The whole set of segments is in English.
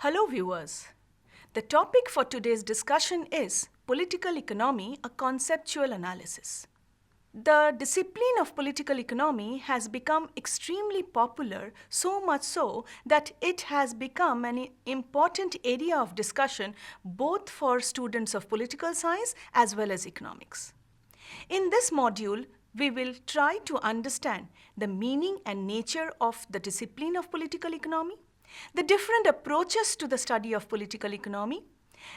Hello viewers. The topic for today's discussion is Political Economy, a Conceptual Analysis. The discipline of political economy has become extremely popular, so much so that it has become an important area of discussion both for students of political science as well as economics. In this module, we will try to understand the meaning and nature of the discipline of political economy, the different approaches to the study of political economy,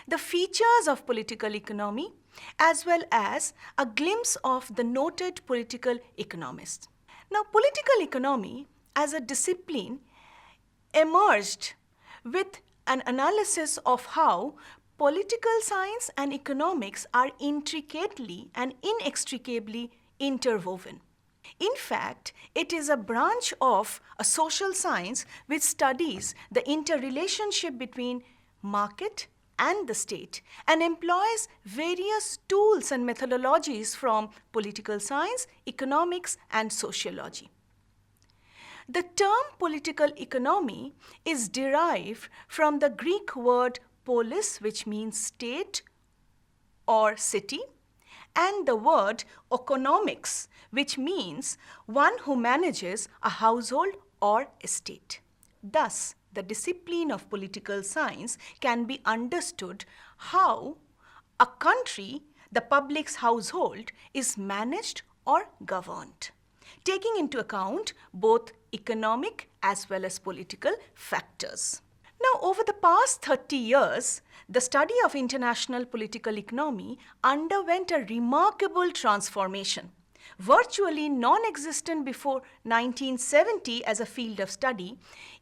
the features of political economy, as well as a glimpse of the noted political economists. Now, political economy as a discipline emerged with an analysis of how political science and economics are intricately and inextricably interwoven. In fact, it is a branch of a social science which studies the interrelationship between market and the state and employs various tools and methodologies from political science, economics, and sociology. The term political economy is derived from the Greek word polis, which means state or city, and the word oikonomos, which means one who manages a household or estate. Thus, the discipline of political science can be understood how a country, the public's household, is managed or governed, taking into account both economic as well as political factors. Now, over the past 30 years, the study of international political economy underwent a remarkable transformation. Virtually non-existent before 1970 as a field of study,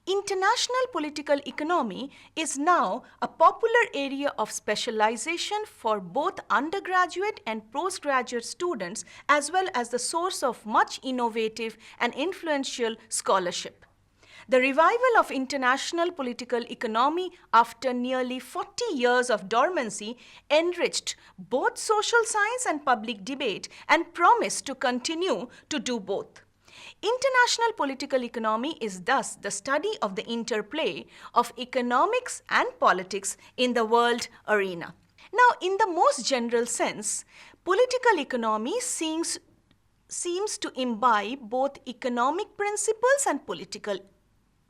international political economy is now a popular area of specialization for both undergraduate and postgraduate students, as well as the source of much innovative and influential scholarship. The revival of international political economy after nearly 40 years of dormancy enriched both social science and public debate and promised to continue to do both. International political economy is thus the study of the interplay of economics and politics in the world arena. Now, in the most general sense, political economy seems to imbibe both economic principles and political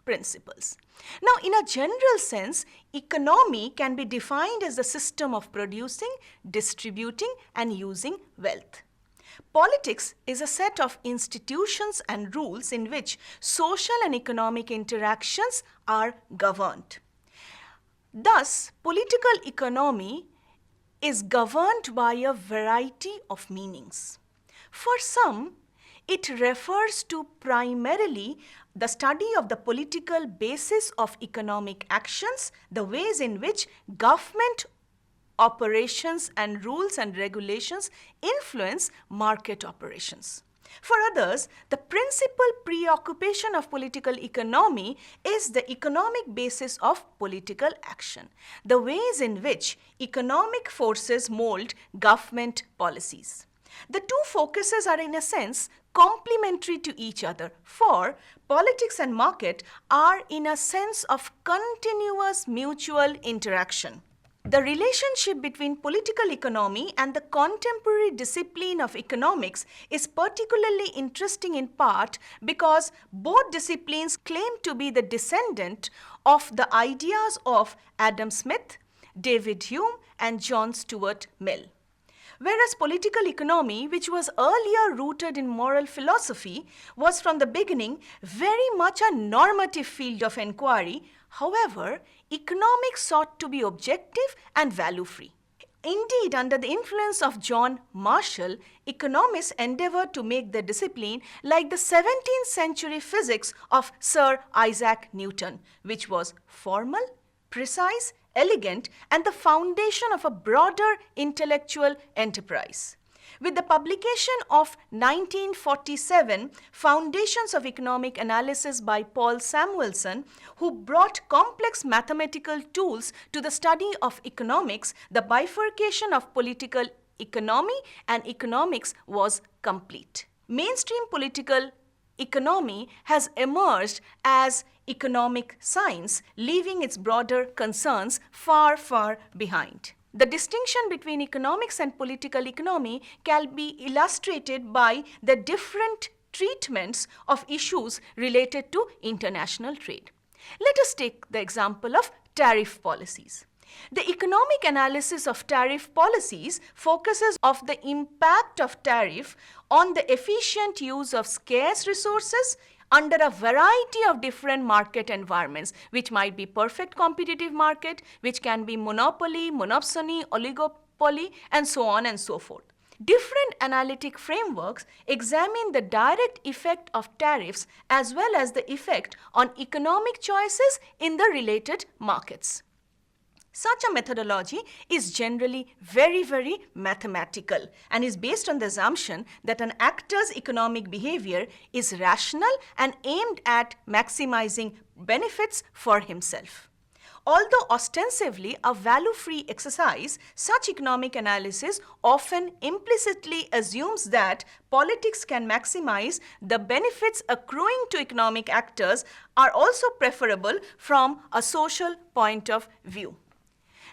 principles. Now, in a general sense, economy can be defined as the system of producing, distributing, and using wealth. Politics is a set of institutions and rules in which social and economic interactions are governed. Thus, political economy is governed by a variety of meanings. For some, it refers to primarily the study of the political basis of economic actions, the ways in which government operations and rules and regulations influence market operations. For others, the principal preoccupation of political economy is the economic basis of political action, the ways in which economic forces mold government policies. The two focuses are in a sense complementary to each other, for politics and market are in a sense of continuous mutual interaction. The relationship between political economy and the contemporary discipline of economics is particularly interesting in part because both disciplines claim to be the descendant of the ideas of Adam Smith, David Hume, and John Stuart Mill. Whereas political economy, which was earlier rooted in moral philosophy, was from the beginning very much a normative field of inquiry. However, economics sought to be objective and value-free. Indeed, under the influence of John Marshall, economists endeavored to make the discipline like the 17th century physics of Sir Isaac Newton, which was formal, precise, elegant, and the foundation of a broader intellectual enterprise. With the publication of 1947 Foundations of Economic Analysis by Paul Samuelson, who brought complex mathematical tools to the study of economics, the bifurcation of political economy and economics was complete. Mainstream political economy has emerged as economic science, leaving its broader concerns far, far behind. The distinction between economics and political economy can be illustrated by the different treatments of issues related to international trade. Let us take the example of tariff policies. The economic analysis of tariff policies focuses on the impact of tariff on the efficient use of scarce resources under a variety of different market environments, which might be perfect competitive market, which can be monopoly, monopsony, oligopoly, and so on and so forth. Different analytic frameworks examine the direct effect of tariffs as well as the effect on economic choices in the related markets. Such a methodology is generally very, very mathematical and is based on the assumption that an actor's economic behavior is rational and aimed at maximizing benefits for himself. Although ostensibly a value-free exercise, such economic analysis often implicitly assumes that politics can maximize the benefits accruing to economic actors are also preferable from a social point of view.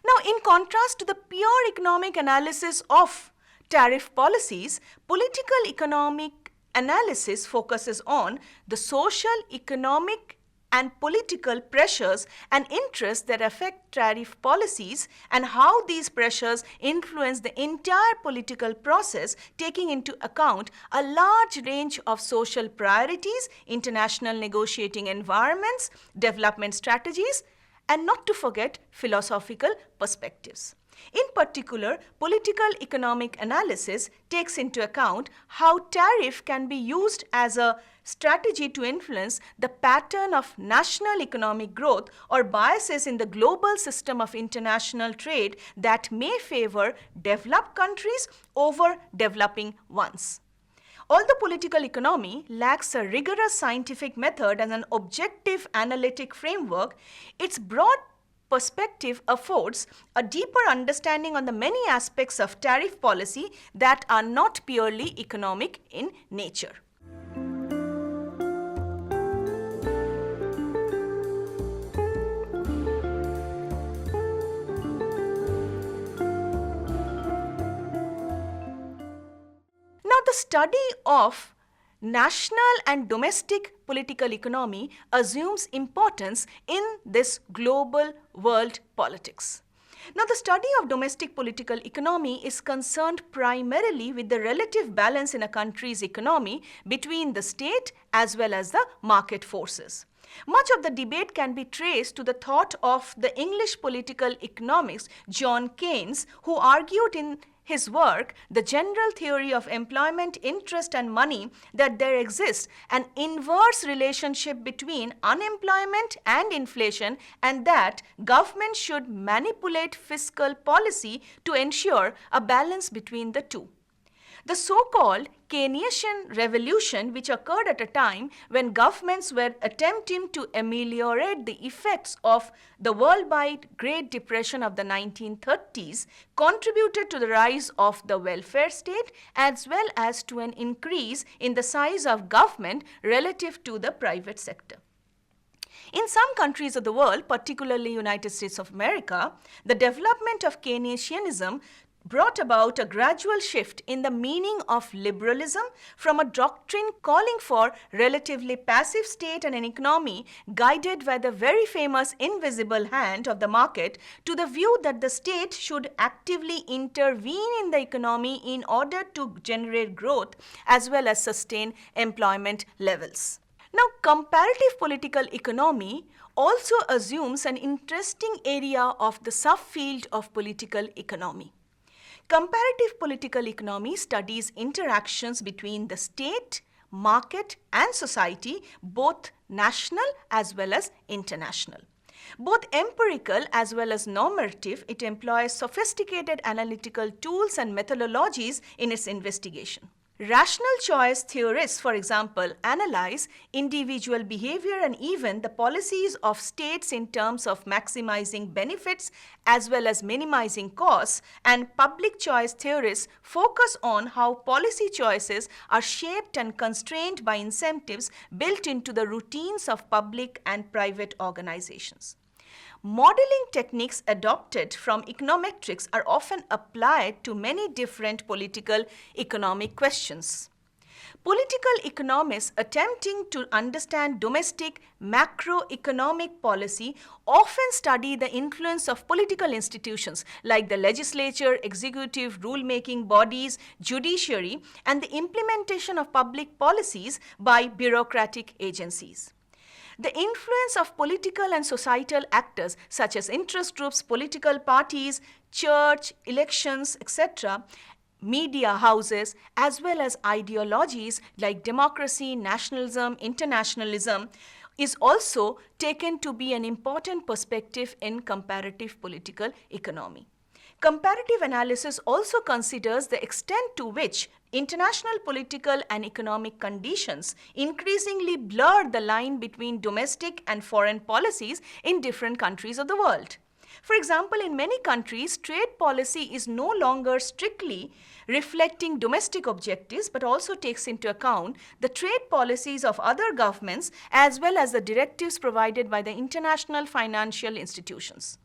Now, in contrast to the pure economic analysis of tariff policies, political economic analysis focuses on the social, economic, and political pressures and interests that affect tariff policies and how these pressures influence the entire political process, taking into account a large range of social priorities, international negotiating environments, development strategies, and not to forget philosophical perspectives. In particular, political economic analysis takes into account how tariff can be used as a strategy to influence the pattern of national economic growth or biases in the global system of international trade that may favor developed countries over developing ones. Although political economy lacks a rigorous scientific method and an objective analytic framework, its broad perspective affords a deeper understanding on the many aspects of tariff policy that are not purely economic in nature. Now, the study of national and domestic political economy assumes importance in this global world politics. Now, the study of domestic political economy is concerned primarily with the relative balance in a country's economy between the state as well as the market forces. Much of the debate can be traced to the thought of the English political economist John Keynes, who argued in his work, The General Theory of Employment, Interest and Money, that there exists an inverse relationship between unemployment and inflation, and that government should manipulate fiscal policy to ensure a balance between the two. The so-called Keynesian revolution, which occurred at a time when governments were attempting to ameliorate the effects of the worldwide Great Depression of the 1930s, contributed to the rise of the welfare state as well as to an increase in the size of government relative to the private sector. In some countries of the world, particularly United States of America, the development of Keynesianism brought about a gradual shift in the meaning of liberalism from a doctrine calling for relatively passive state and an economy guided by the very famous invisible hand of the market to the view that the state should actively intervene in the economy in order to generate growth as well as sustain employment levels. Now, comparative political economy also assumes an interesting area of the subfield of political economy. Comparative political economy studies interactions between the state, market, and society, both national as well as international. Both empirical as well as normative, it employs sophisticated analytical tools and methodologies in its investigation. Rational choice theorists, for example, analyze individual behavior and even the policies of states in terms of maximizing benefits as well as minimizing costs, and public choice theorists focus on how policy choices are shaped and constrained by incentives built into the routines of public and private organizations. Modeling techniques adopted from econometrics are often applied to many different political economic questions. Political economists attempting to understand domestic macroeconomic policy often study the influence of political institutions like the legislature, executive, rulemaking bodies, judiciary, and the implementation of public policies by bureaucratic agencies. The influence of political and societal actors such as interest groups, political parties, church, elections, etc., media houses, as well as ideologies like democracy, nationalism, internationalism, is also taken to be an important perspective in comparative political economy. Comparative analysis also considers the extent to which international political and economic conditions increasingly blur the line between domestic and foreign policies in different countries of the world. For example, in many countries, trade policy is no longer strictly reflecting domestic objectives but also takes into account the trade policies of other governments as well as the directives provided by the international financial institutions.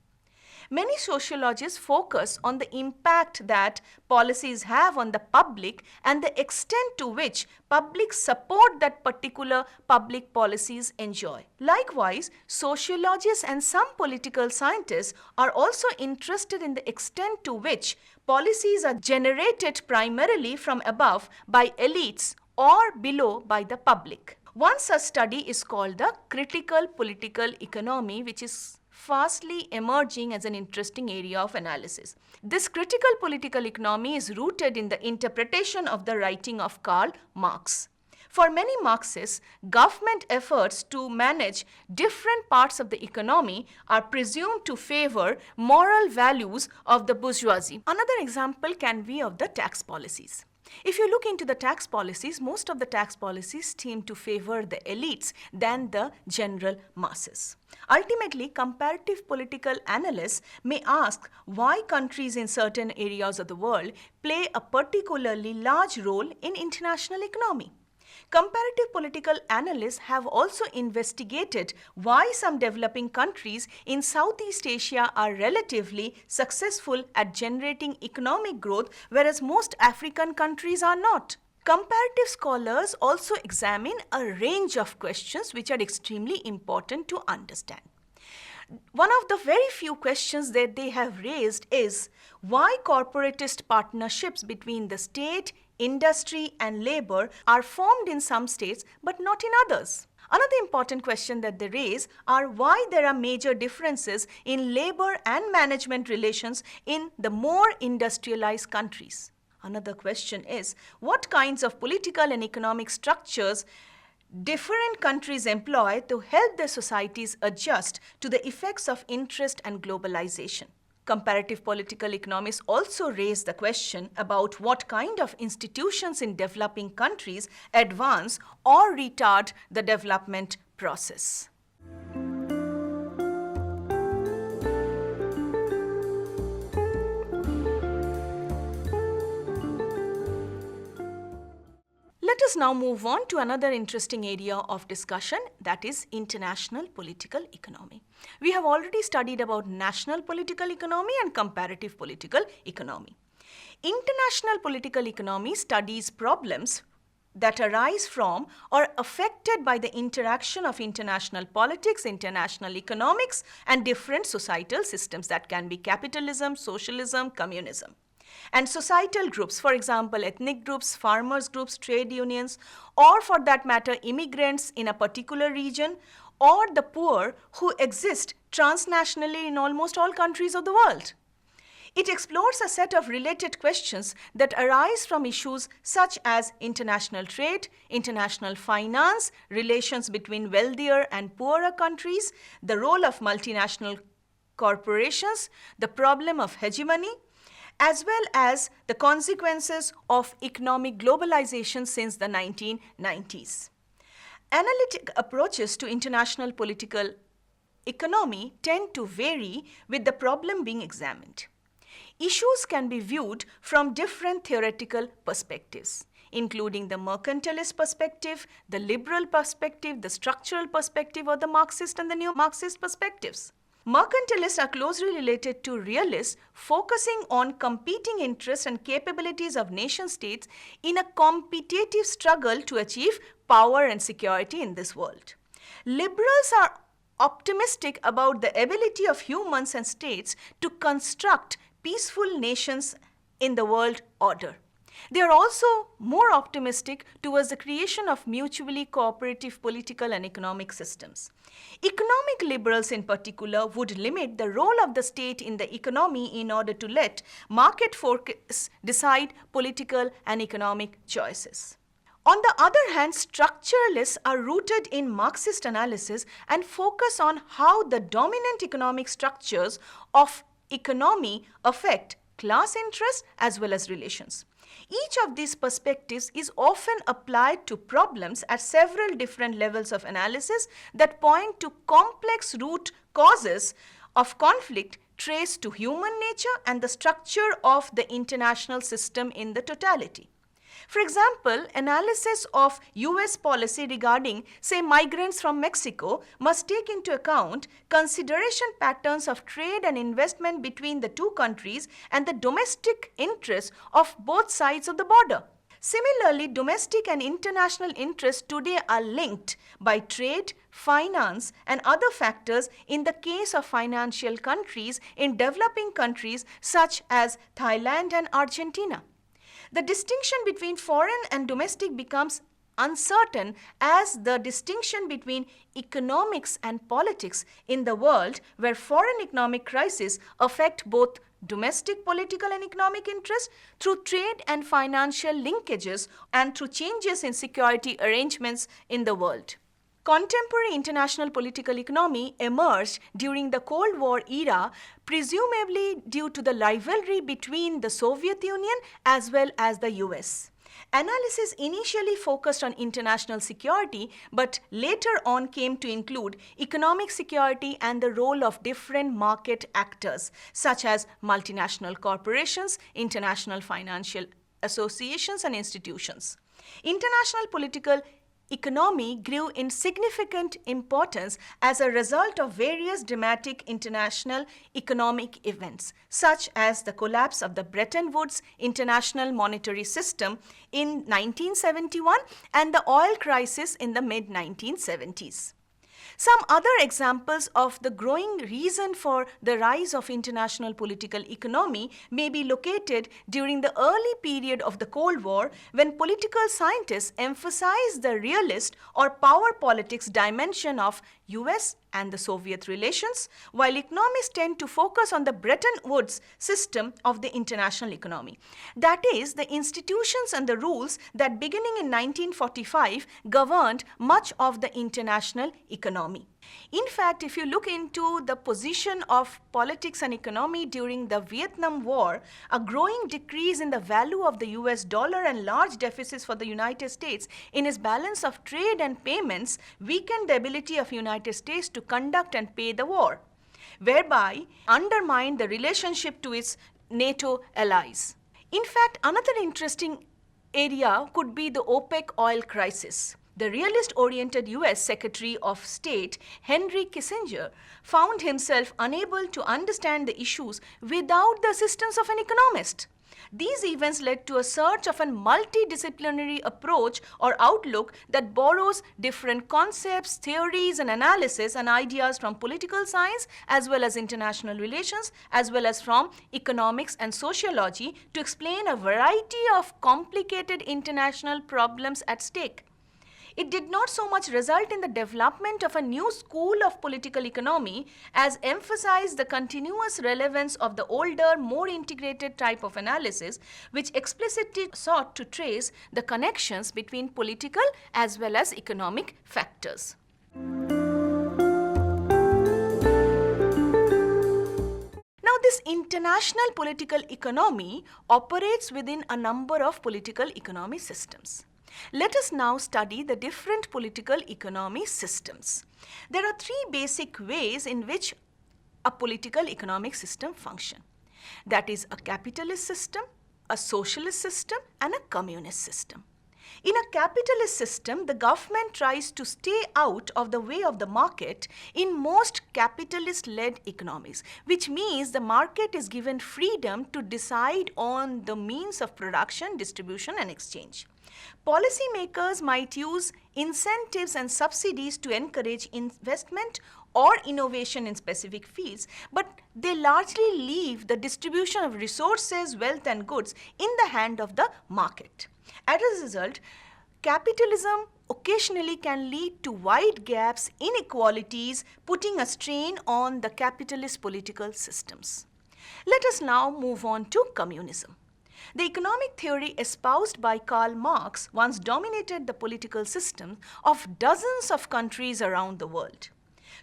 Many sociologists focus on the impact that policies have on the public and the extent to which public support that particular public policies enjoy. Likewise, sociologists and some political scientists are also interested in the extent to which policies are generated primarily from above by elites or below by the public. One such study is called the critical political economy, which is fastly emerging as an interesting area of analysis. This critical political economy is rooted in the interpretation of the writing of Karl Marx. For many Marxists, government efforts to manage different parts of the economy are presumed to favor moral values of the bourgeoisie. Another example can be of the tax policies. If you look into the tax policies, most of the tax policies seem to favor the elites than the general masses. Ultimately, comparative political analysts may ask why countries in certain areas of the world play a particularly large role in international economy. Comparative political analysts have also investigated why some developing countries in Southeast Asia are relatively successful at generating economic growth, whereas most African countries are not. Comparative scholars also examine a range of questions which are extremely important to understand. One of the very few questions that they have raised is why corporatist partnerships between the state, industry, and labor are formed in some states but not in others. Another important question that they raise are why there are major differences in labor and management relations in the more industrialized countries. Another question is what kinds of political and economic structures different countries employ to help their societies adjust to the effects of interest and globalization. Comparative political economists also raise the question about what kind of institutions in developing countries advance or retard the development process. Let us now move on to another interesting area of discussion, that is international political economy. We have already studied about national political economy and comparative political economy. International political economy studies problems that arise from or affected by the interaction of international politics, international economics, and different societal systems that can be capitalism, socialism, communism. And societal groups, for example, ethnic groups, farmers groups, trade unions, or for that matter, immigrants in a particular region, or the poor who exist transnationally in almost all countries of the world. It explores a set of related questions that arise from issues such as international trade, international finance, relations between wealthier and poorer countries, the role of multinational corporations, the problem of hegemony, as well as the consequences of economic globalization since the 1990s. Analytic approaches to international political economy tend to vary with the problem being examined. Issues can be viewed from different theoretical perspectives, including the mercantilist perspective, the liberal perspective, the structural perspective, or the Marxist and the neo-Marxist perspectives. Mercantilists are closely related to realists, focusing on competing interests and capabilities of nation-states in a competitive struggle to achieve power and security in this world. Liberals are optimistic about the ability of humans and states to construct peaceful nations in the world order. They are also more optimistic towards the creation of mutually cooperative political and economic systems. Economic liberals in particular would limit the role of the state in the economy in order to let market forces decide political and economic choices. On the other hand, structuralists are rooted in Marxist analysis and focus on how the dominant economic structures of economy affect class interests as well as relations. Each of these perspectives is often applied to problems at several different levels of analysis that point to complex root causes of conflict traced to human nature and the structure of the international system in the totality. For example, analysis of US policy regarding, say, migrants from Mexico must take into account consideration patterns of trade and investment between the two countries and the domestic interests of both sides of the border. Similarly, domestic and international interests today are linked by trade, finance, and other factors in the case of financial countries in developing countries such as Thailand and Argentina. The distinction between foreign and domestic becomes uncertain as the distinction between economics and politics in the world where foreign economic crises affect both domestic political and economic interests through trade and financial linkages and through changes in security arrangements in the world. Contemporary international political economy emerged during the Cold War era, presumably due to the rivalry between the Soviet Union as well as the US. Analysis initially focused on international security, but later on came to include economic security and the role of different market actors, such as multinational corporations, international financial associations, and institutions. International political economy grew in significant importance as a result of various dramatic international economic events, such as the collapse of the Bretton Woods International Monetary System in 1971 and the oil crisis in the mid-1970s. Some other examples of the growing reason for the rise of international political economy may be located during the early period of the Cold War, when political scientists emphasized the realist or power politics dimension of US and the Soviet relations, while economists tend to focus on the Bretton Woods system of the international economy. That is, the institutions and the rules that beginning in 1945 governed much of the international economy. In fact, if you look into the position of politics and economy during the Vietnam War, a growing decrease in the value of the US dollar and large deficits for the United States in its balance of trade and payments weakened the ability of United States to conduct and pay the war, whereby undermined the relationship to its NATO allies. In fact, another interesting area could be the OPEC oil crisis. The realist-oriented US Secretary of State, Henry Kissinger, found himself unable to understand the issues without the assistance of an economist. These events led to a search of a multidisciplinary approach or outlook that borrows different concepts, theories, and analysis and ideas from political science as well as international relations as well as from economics and sociology to explain a variety of complicated international problems at stake. It did not so much result in the development of a new school of political economy as emphasized the continuous relevance of the older, more integrated type of analysis, which explicitly sought to trace the connections between political as well as economic factors. Now, this international political economy operates within a number of political economy systems. Let us now study the different political economy systems. There are three basic ways in which a political economic system functions. That is a capitalist system, a socialist system, and a communist system. In a capitalist system, the government tries to stay out of the way of the market in most capitalist-led economies, which means the market is given freedom to decide on the means of production, distribution, and exchange. Policymakers might use incentives and subsidies to encourage investment or innovation in specific fields, but they largely leave the distribution of resources, wealth, and goods in the hand of the market. As a result, capitalism occasionally can lead to wide gaps, inequalities, putting a strain on the capitalist political systems. Let us now move on to communism. The economic theory espoused by Karl Marx once dominated the political system of dozens of countries around the world.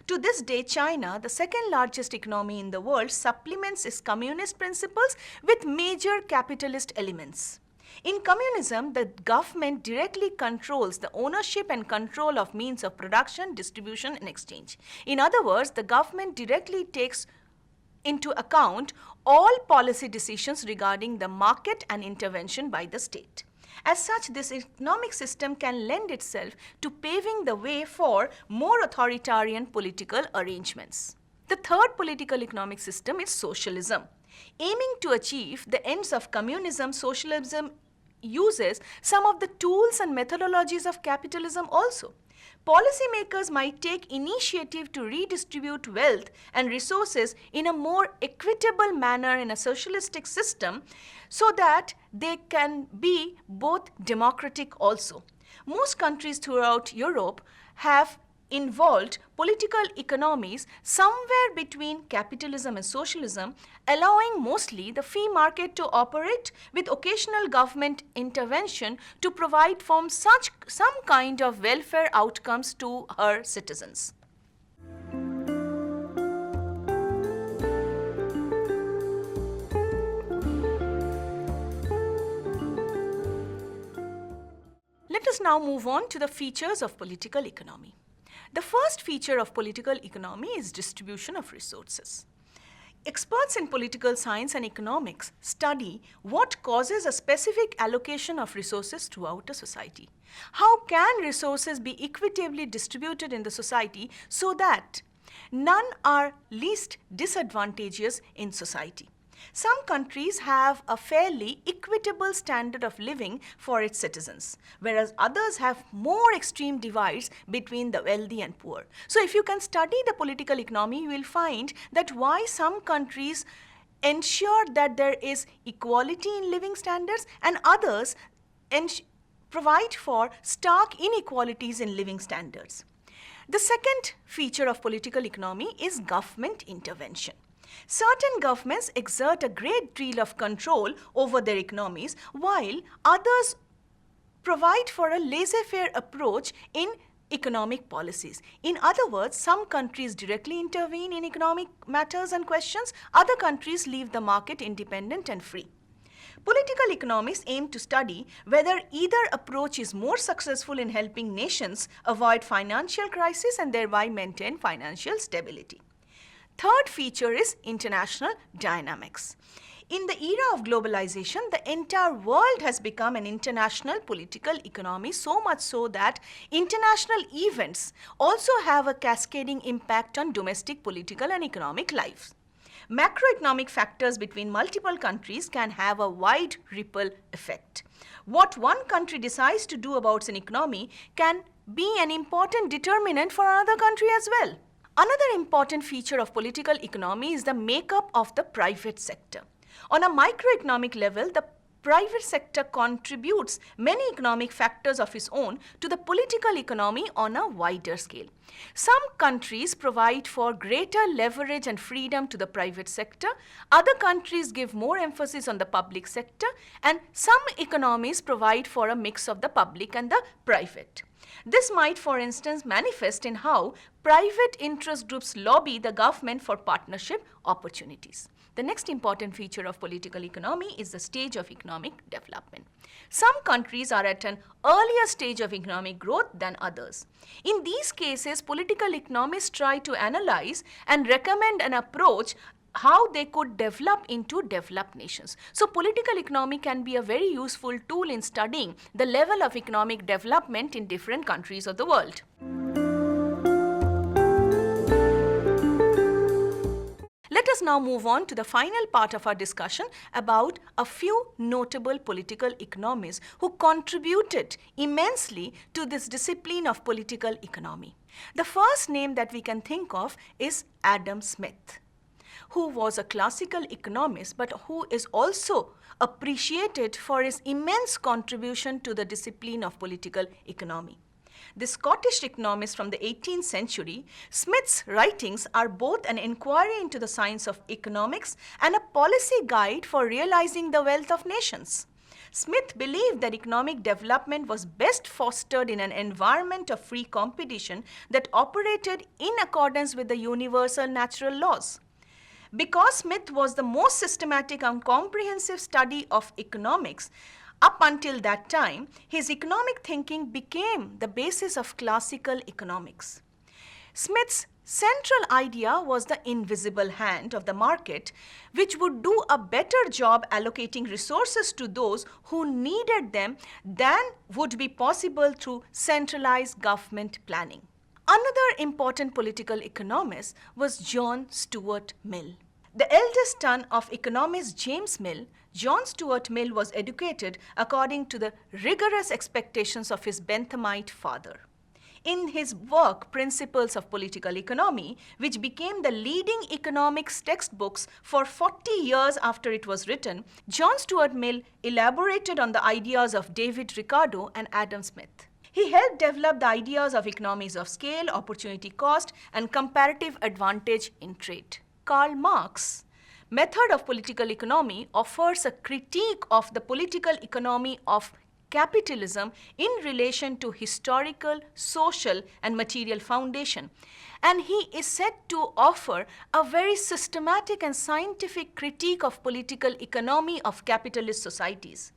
To this day, China, the second largest economy in the world, supplements its communist principles with major capitalist elements. In communism, the government directly controls the ownership and control of means of production, distribution, and exchange. In other words, the government directly takes into account all policy decisions regarding the market and intervention by the state. As such, this economic system can lend itself to paving the way for more authoritarian political arrangements. The third political economic system is socialism. Aiming to achieve the ends of communism, socialism uses some of the tools and methodologies of capitalism also. Policymakers might take initiative to redistribute wealth and resources in a more equitable manner in a socialistic system so that they can be both democratic also. Most countries throughout Europe have involved political economies somewhere between capitalism and socialism, allowing mostly the free market to operate with occasional government intervention to provide for some kind of welfare outcomes to her citizens. Let us now move on to the features of political economy. The first feature of political economy is distribution of resources. Experts in political science and economics study what causes a specific allocation of resources throughout a society. How can resources be equitably distributed in the society so that none are least disadvantageous in society? Some countries have a fairly equitable standard of living for its citizens, whereas others have more extreme divides between the wealthy and poor. So if you can study the political economy, you will find that why some countries ensure that there is equality in living standards and others provide for stark inequalities in living standards. The second feature of political economy is government intervention. Certain governments exert a great deal of control over their economies, while others provide for a laissez-faire approach in economic policies. In other words, some countries directly intervene in economic matters and questions, other countries leave the market independent and free. Political economists aim to study whether either approach is more successful in helping nations avoid financial crisis and thereby maintain financial stability. Third feature is international dynamics. In the era of globalization, the entire world has become an international political economy, so much so that international events also have a cascading impact on domestic political and economic lives. Macroeconomic factors between multiple countries can have a wide ripple effect. What one country decides to do about an economy can be an important determinant for another country as well. Another important feature of political economy is the makeup of the private sector. On a microeconomic level, the private sector contributes many economic factors of its own to the political economy on a wider scale. Some countries provide for greater leverage and freedom to the private sector, other countries give more emphasis on the public sector, and some economies provide for a mix of the public and the private. This might, for instance, manifest in how private interest groups lobby the government for partnership opportunities. The next important feature of political economy is the stage of economic development. Some countries are at an earlier stage of economic growth than others. In these cases, political economists try to analyze and recommend an approach how they could develop into developed nations. So political economy can be a very useful tool in studying the level of economic development in different countries of the world. Let us now move on to the final part of our discussion about a few notable political economists who contributed immensely to this discipline of political economy. The first name that we can think of is Adam Smith, who was a classical economist but who is also appreciated for his immense contribution to the discipline of political economy. The Scottish economist from the 18th century, Smith's writings are both an inquiry into the science of economics and a policy guide for realizing the wealth of nations. Smith believed that economic development was best fostered in an environment of free competition that operated in accordance with the universal natural laws. Because Smith was the most systematic and comprehensive study of economics, up until that time, his economic thinking became the basis of classical economics. Smith's central idea was the invisible hand of the market, which would do a better job allocating resources to those who needed them than would be possible through centralized government planning. Another important political economist was John Stuart Mill. The eldest son of economist James Mill, John Stuart Mill was educated according to the rigorous expectations of his Benthamite father. In his work, Principles of Political Economy, which became the leading economics textbooks for 40 years after it was written, John Stuart Mill elaborated on the ideas of David Ricardo and Adam Smith. He helped develop the ideas of economies of scale, opportunity cost, and comparative advantage in trade. Karl Marx's method of political economy offers a critique of the political economy of capitalism in relation to historical, social, and material foundation. And he is said to offer a very systematic and scientific critique of political economy of capitalist societies.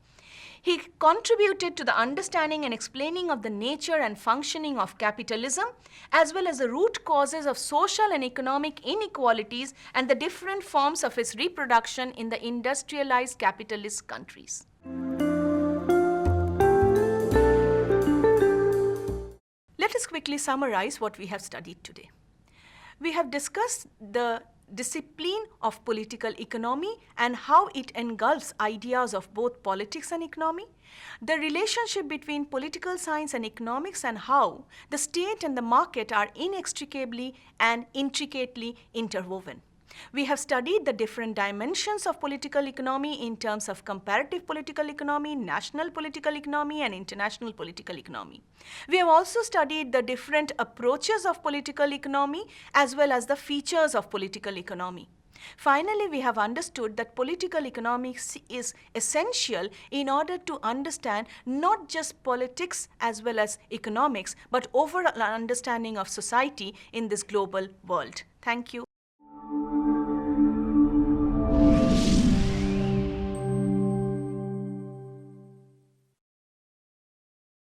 He contributed to the understanding and explaining of the nature and functioning of capitalism, as well as the root causes of social and economic inequalities and the different forms of its reproduction in the industrialized capitalist countries. Let us quickly summarize what we have studied today. We have discussed the discipline of political economy and how it engulfs ideas of both politics and economy, the relationship between political science and economics, and how the state and the market are inextricably and intricately interwoven. We have studied the different dimensions of political economy in terms of comparative political economy, national political economy, and international political economy. We have also studied the different approaches of political economy as well as the features of political economy. Finally, we have understood that political economics is essential in order to understand not just politics as well as economics, but overall understanding of society in this global world. Thank you.